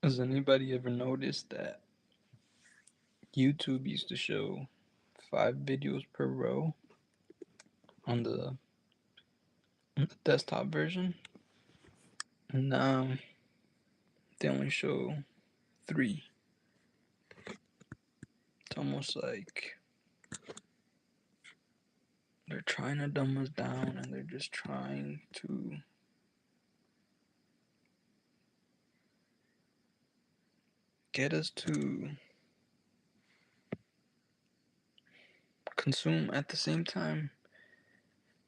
Has anybody ever noticed that YouTube used to show 5 videos per row on the desktop version? And now they only show 3. It's almost like they're trying to dumb us down and they're just trying to get us to consume at the same time.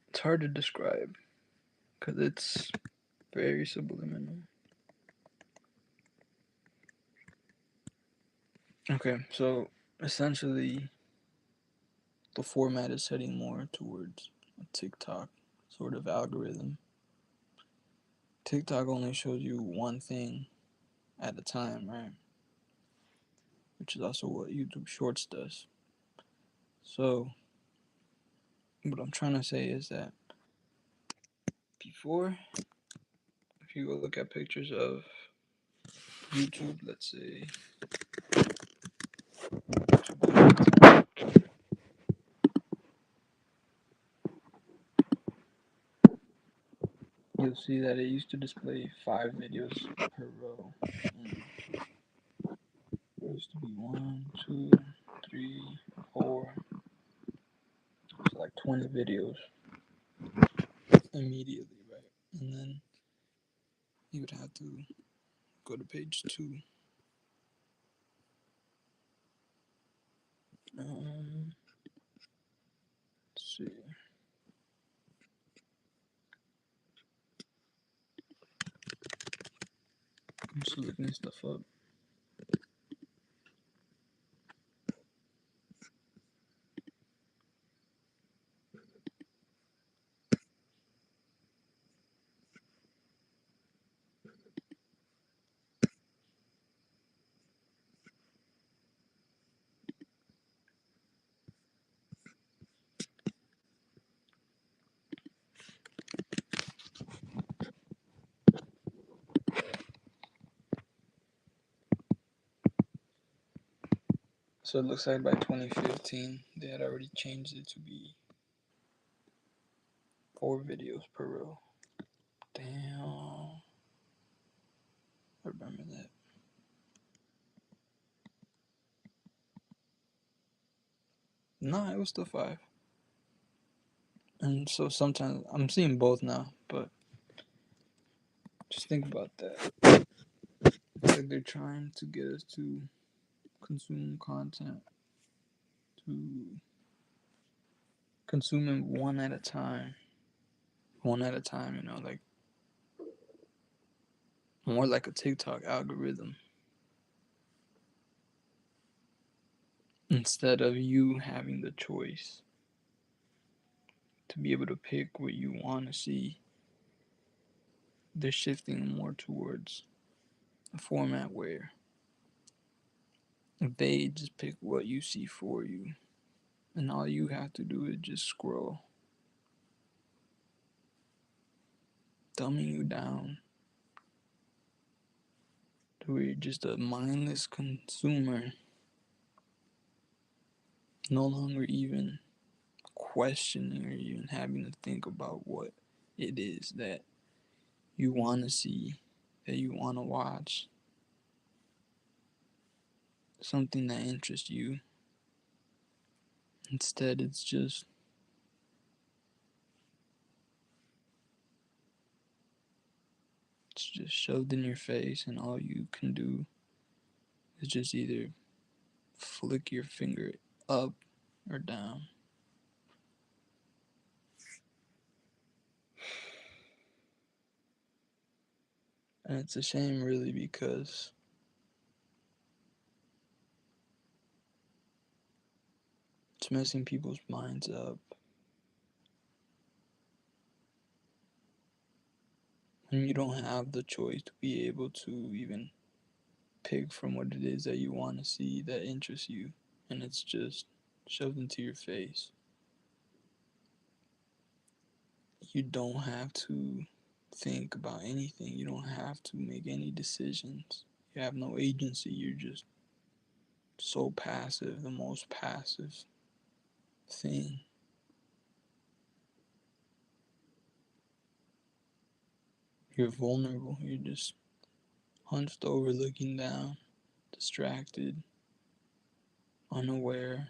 It's hard to describe because it's very subliminal. Okay, so essentially, the format is heading more towards a TikTok sort of algorithm. TikTok only shows you one thing at a time, right? Which is also what YouTube Shorts does. So, what I'm trying to say is that before, if you go look at pictures of YouTube, let's say, you'll see that it used to display 5 videos per row. And it used to be 1, 2, 3, 4, so like 20 videos immediately, right? And then you would have to go to page 2. Let's see. I'm just looking stuff up. So it looks like by 2015 they had already changed it to be 4 videos per row. Damn. I remember that. Nah, it was still 5. And so sometimes I'm seeing both now, but just think about that. It's like they're trying to get us to consume content, to consume it one at a time. One at a time, like more like a TikTok algorithm. Instead of you having the choice to be able to pick what you want to see, they're shifting more towards a format where they just pick what you see for you, and all you have to do is just scroll, dumbing you down to where you're just a mindless consumer, no longer even questioning or even having to think about what it is that you want to see, that you want to watch, something that interests you. Instead, it's just shoved in your face, and all you can do is just either flick your finger up or down. And it's a shame, really, because it's messing people's minds up. And you don't have the choice to be able to even pick from what it is that you want to see that interests you. And it's just shoved into your face. You don't have to think about anything, you don't have to make any decisions. You have no agency. You're just so passive, the most passive thing. You're vulnerable. You're just hunched over, looking down, distracted, unaware.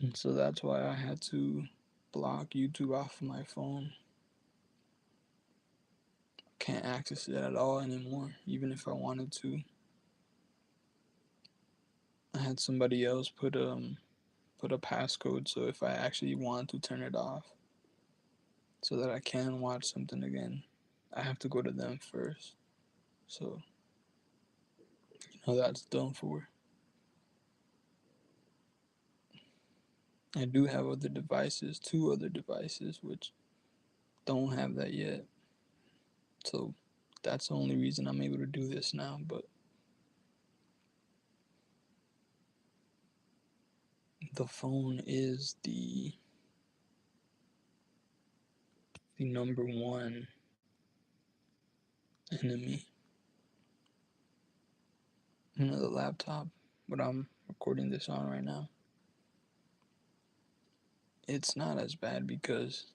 And so that's why I had to block YouTube off of my phone. Can't access it at all anymore, even if I wanted to. I had somebody else put a passcode so if I actually want to turn it off so that I can watch something again, I have to go to them first. So that's done for. I do have other devices, two other devices, which don't have that yet. So that's the only reason I'm able to do this now. But the phone is the number one enemy. The laptop, what I'm recording this on right now, it's not as bad because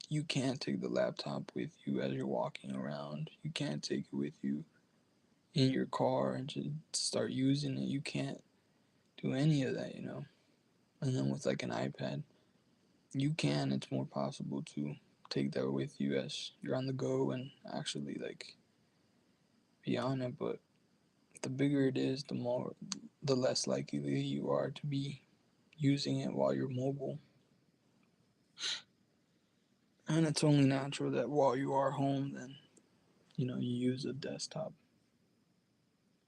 you can't take the laptop with you as you're walking around. You can't take it with you in your car and just start using it. You can't do any of that. And then with like an iPad, you can, it's more possible to take that with you as you're on the go and actually like be on it. But the bigger it is, the less likely you are to be using it while you're mobile. And it's only natural that while you are home, then you use a desktop.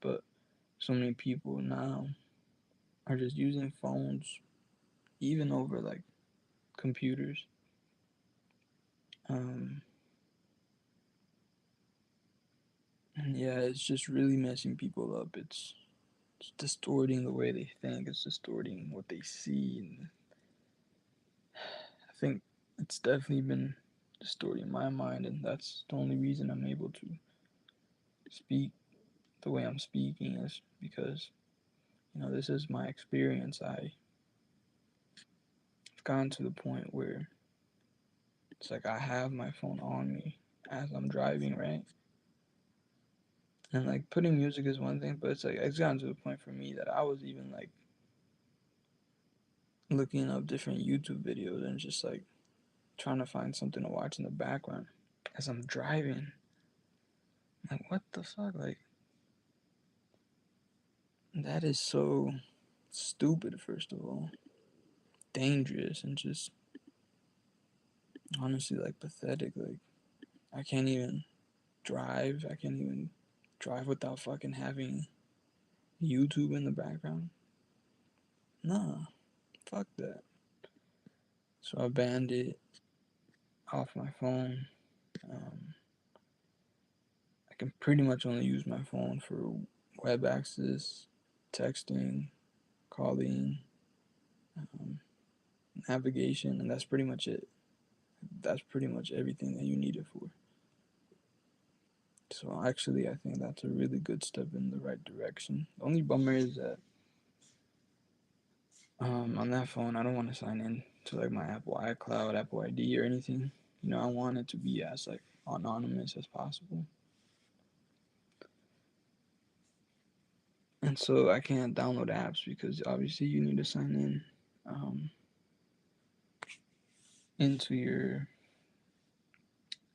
But so many people now are just using phones, even over like computers. Um, and yeah, it's just really messing people up. It's distorting the way they think. It's distorting what they see. And I think it's definitely been distorting my mind, and that's the only reason I'm able to speak the way I'm speaking is because this is my experience. I've gotten to the point where it's like I have my phone on me as I'm driving, right? And like putting music is one thing, but it's like it's gotten to the point for me that I was even like looking up different YouTube videos and just like trying to find something to watch in the background as I'm driving. Like, what the fuck? Like, that is so stupid, first of all. Dangerous and just honestly, like, pathetic. Like, I can't even drive. I can't even drive without fucking having YouTube in the background. Nah, fuck that. So I banned it off my phone. Um, I can pretty much only use my phone for web access, texting, calling, um, navigation, and that's pretty much it. That's pretty much everything that you need it for. So actually, I think that's a really good step in the right direction. The only bummer is that on that phone, I don't want to sign in to like my Apple iCloud, Apple ID, or anything. I want it to be as like anonymous as possible. And so I can't download apps because obviously you need to sign in into your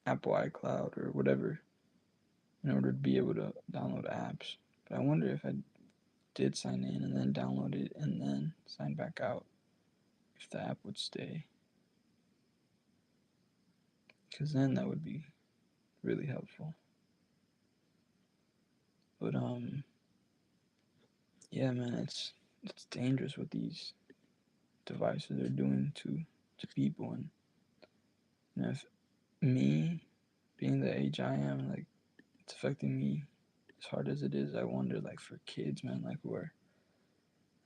Apple iCloud or whatever in order to be able to download apps. But I wonder if I did sign in and then download it and then sign back out, if the app would stay. Because then that would be really helpful. But yeah, man, it's dangerous what these devices are doing to people, and if me being the age I am, like it's affecting me as hard as it is. I wonder, like for kids, man, like who are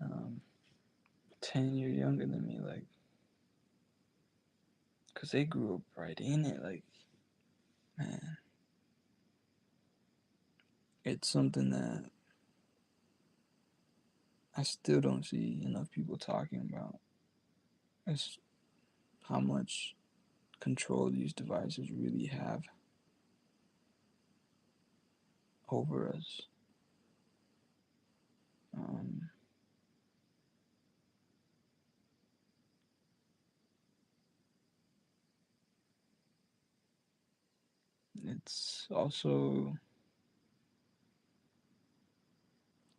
um, 10 years younger than me, like because they grew up right in it. Like, man, it's something that I still don't see enough people talking about. It's how much control these devices really have over us. Um, it's also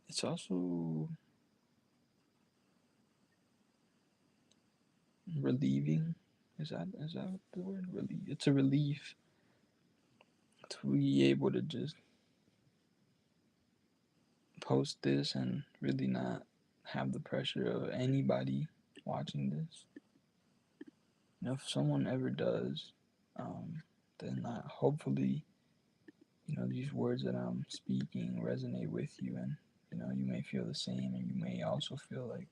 it's also relieving. Is that the word? Relief. It's a relief to be able to just post this and really not have the pressure of anybody watching this. If someone ever does, then hopefully, these words that I'm speaking resonate with you, and you may feel the same, and you may also feel like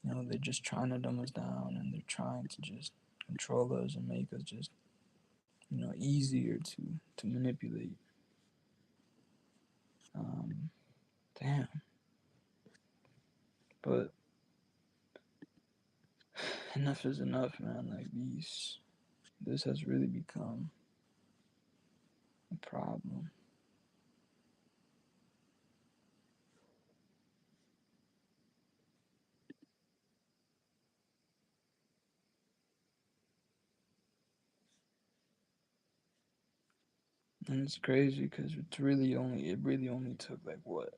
they're just trying to dumb us down, and they're trying to just control us and make us just easier to manipulate. Um, Damn, but enough is enough, man. Like this has really become a problem. And it's crazy because it really only took like what,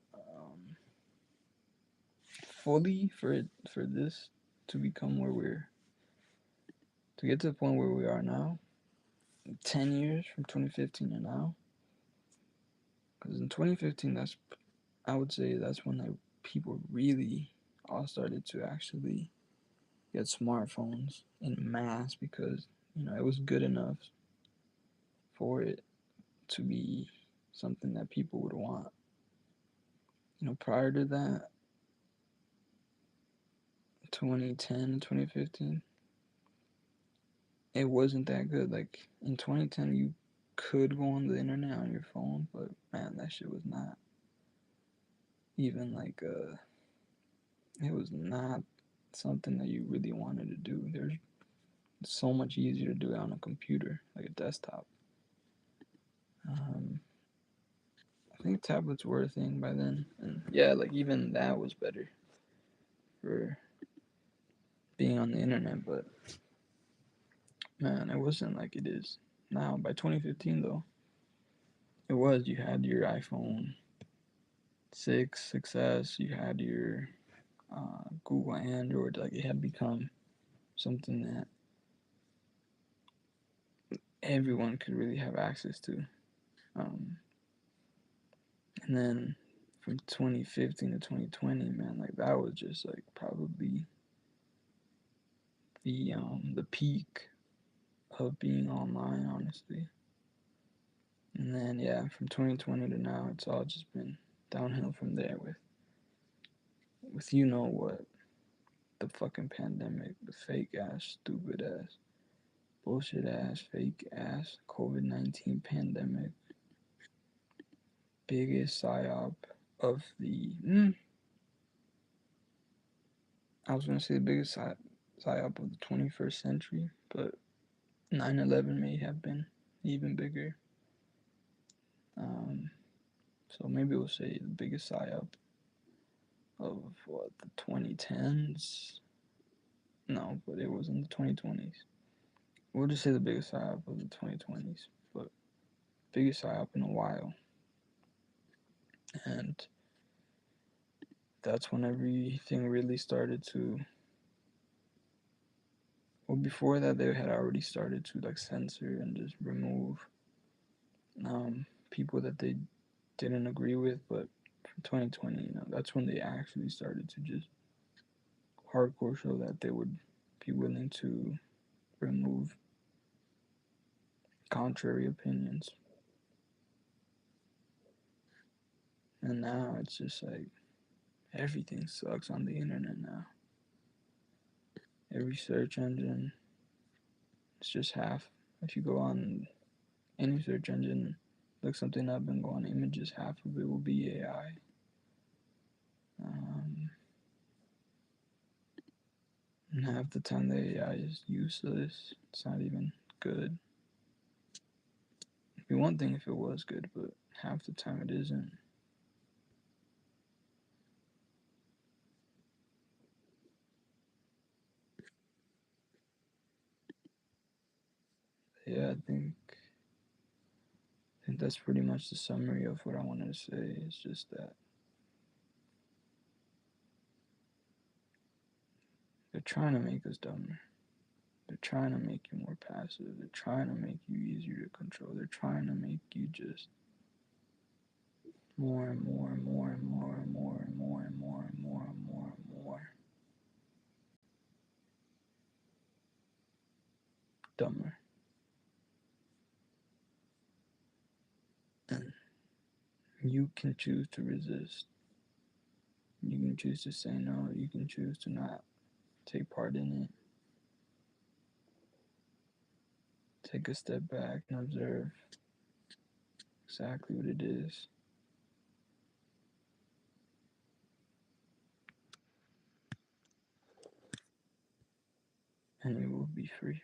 fully for this to become to get to the point where we are now. 10 years from 2015 to now. Because in 2015, I would say that's when like people really all started to actually get smartphones in mass because it was good enough for it to be something that people would want. Prior to that, 2010, 2015, it wasn't that good. Like in 2010, you could go on the internet on your phone, but man, that shit was not even like it was not something that you really wanted to do. There's so much easier to do it on a computer, like a desktop. Um, I think tablets were a thing by then, and yeah, like even that was better for being on the internet. But man, it wasn't like it is now. By 2015, though, it was. You had your iPhone 6, 6S. You had your Google Android. Like it had become something that everyone could really have access to. Um, and then from 2015 to 2020, man, like that was just like probably the peak of being online, honestly. And then yeah, from 2020 to now, it's all just been downhill from there with what, the fucking pandemic, the fake ass, stupid ass, bullshit ass, fake ass COVID-19 pandemic, biggest psyop of I was gonna say the biggest psyop of the 21st century, but 9/11 may have been even bigger. Um, so maybe we'll say the biggest psyop of what, the 2010s. No, but it was in the 2020s. We'll just say the biggest psyop of the 2020s, but biggest psyop in a while. And that's when everything really started to. Well, before that, they had already started to like censor and just remove people that they didn't agree with. But from 2020, that's when they actually started to just hardcore show that they would be willing to remove contrary opinions. And now it's just like everything sucks on the internet now. Every search engine, It's just half. If you go on any search engine, look something up and go on images, half of it will be AI. Um, and half the time the AI is useless. It's not even good. It'd be one thing if it was good, but half the time it isn't. Yeah, I think that's pretty much the summary of what I wanted to say. It's just that they're trying to make us dumber. They're trying to make you more passive. They're trying to make you easier to control. They're trying to make you just more and more and more and more and more and more and more and more and more and more dumber. And you can choose to resist. You can choose to say no. You can choose to not take part in it. Take a step back and observe exactly what it is, and you will be free.